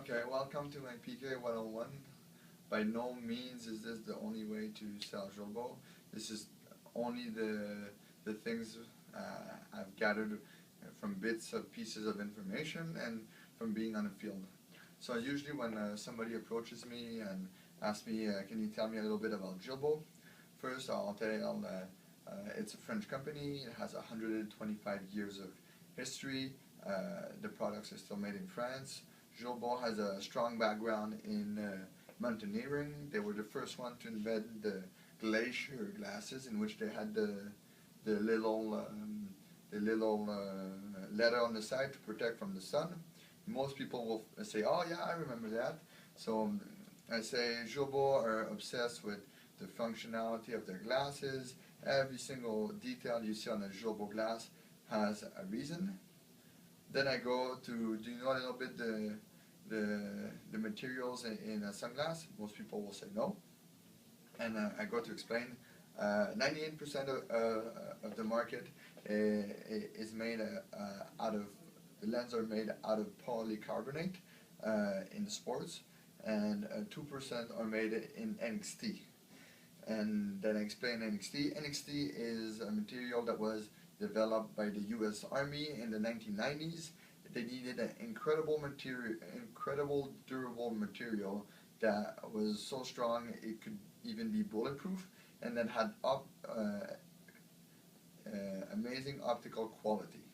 Okay, welcome to my PK 101. By no means is this the only way to sell Julbo. This is only the things I've gathered from bits of pieces of information and from being on the field. So usually when somebody approaches me and asks me, can you tell me a little bit about Julbo? First I'll tell it's a French company. It has 125 years of history. The products are still made in France. Julbo has a strong background in mountaineering. They were the first one to invent the glacier glasses, in which they had the little letter on the side to protect from the sun. Most people will say, "Oh yeah, I remember that." So I say Julbo are obsessed with the functionality of their glasses. Every single detail you see on a Julbo glass has a reason. Then I go to, do you know a little bit the materials in a sunglass? Most people will say no. And I go to explain 98% of the market is made out of, the lenses are made out of polycarbonate in sports, and 2% are made in NXT. And then I explain NXT. NXT is a material that was developed by the U.S. Army in the 1990s. They needed an incredible durable material that was so strong it could even be bulletproof, and then had amazing optical quality.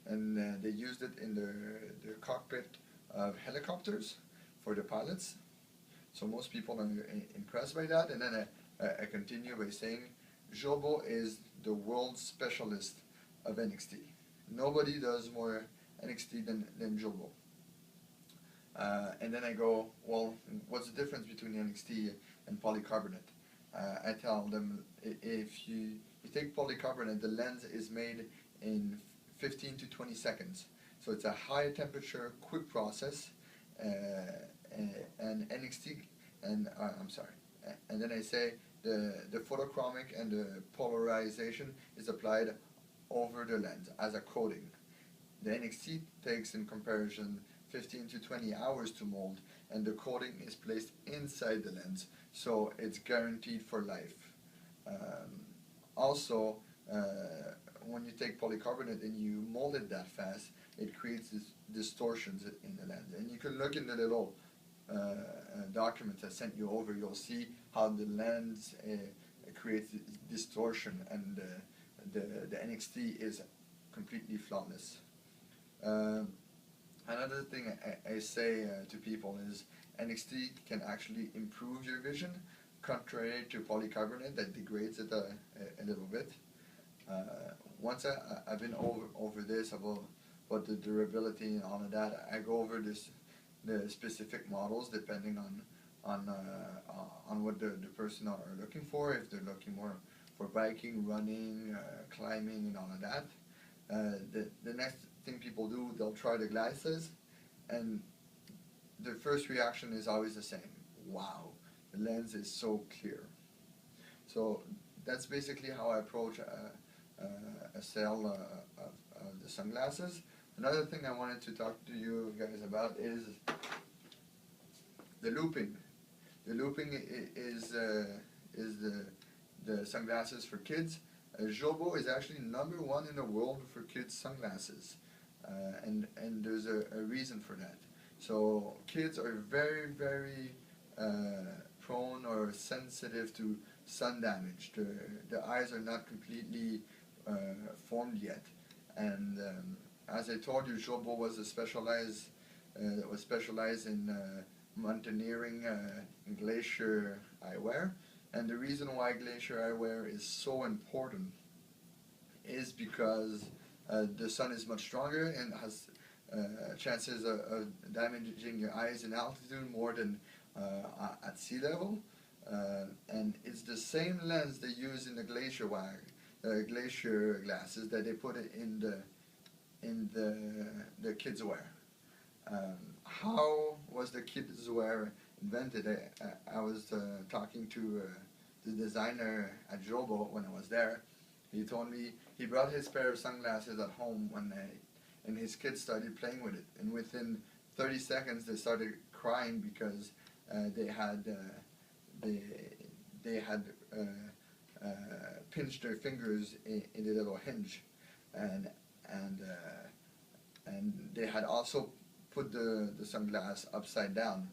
And they used it in their cockpit of helicopters for the pilots. So most people are impressed by that. And then I continue by saying Julbo is the world specialist of NXT. Nobody does more NXT than Julbo. And then I go, well, what's the difference between NXT and polycarbonate? I tell them, if you take polycarbonate, the lens is made in 15 to 20 seconds. So it's a high temperature, quick process. And NXT, and and then I say the photochromic and the polarization is applied over the lens as a coating. The NXT takes, in comparison, 15 to 20 hours to mold, and the coating is placed inside the lens, so it's guaranteed for life. Also, when you take polycarbonate and you mold it that fast, it creates distortions in the lens. And you can look in the little documents I sent you over. You'll see how the lens creates distortion, and the NXT is completely flawless. Another thing I say to people is NXT can actually improve your vision, contrary to polycarbonate that degrades it a little bit. Once I've been over this about the durability and all of that, I go over the specific models depending on what the person are looking for. If they're looking more for biking, running, climbing, and all of that. The next thing people do, they'll try the glasses, and the first reaction is always the same. Wow, the lens is so clear. So that's basically how I approach a sale of the sunglasses. Another thing I wanted to talk to you guys about is the looping. The looping is the sunglasses for kids. Julbo is actually #1 in the world for kids sunglasses, and there's a reason for that. So kids are very prone or sensitive to sun damage. The eyes are not completely formed yet, and as I told you, Julbo was specialized in mountaineering and glacier eyewear. And the reason why glacier eyewear is so important is because the sun is much stronger and has chances of damaging your eyes in altitude more than at sea level. And it's the same lens they use in the glacier glacier glasses that they put in the kids wear. How was the kids wear invented? I was talking to the designer at Julbo when I was there. He told me he brought his pair of sunglasses at home one night, and his kids started playing with it. And within 30 seconds they started crying because they had pinched their fingers in the little hinge, and and they had also put the sunglass upside down.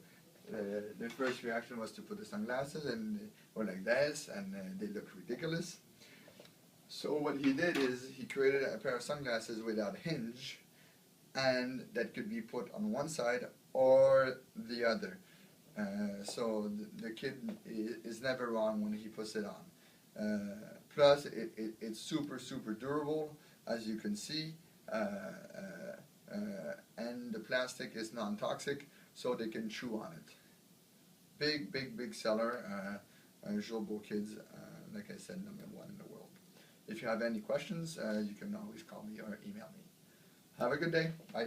Their first reaction was to put the sunglasses, and they were like this, and they looked ridiculous. So what he did is he created a pair of sunglasses without a hinge, and that could be put on one side or the other. So the kid is never wrong when he puts it on. Plus, it's super durable, as you can see, and the plastic is non-toxic, so they can chew on it. Big seller. Julbo Kids, like I said, #1 in the world. If you have any questions, you can always call me or email me. Have a good day. Bye.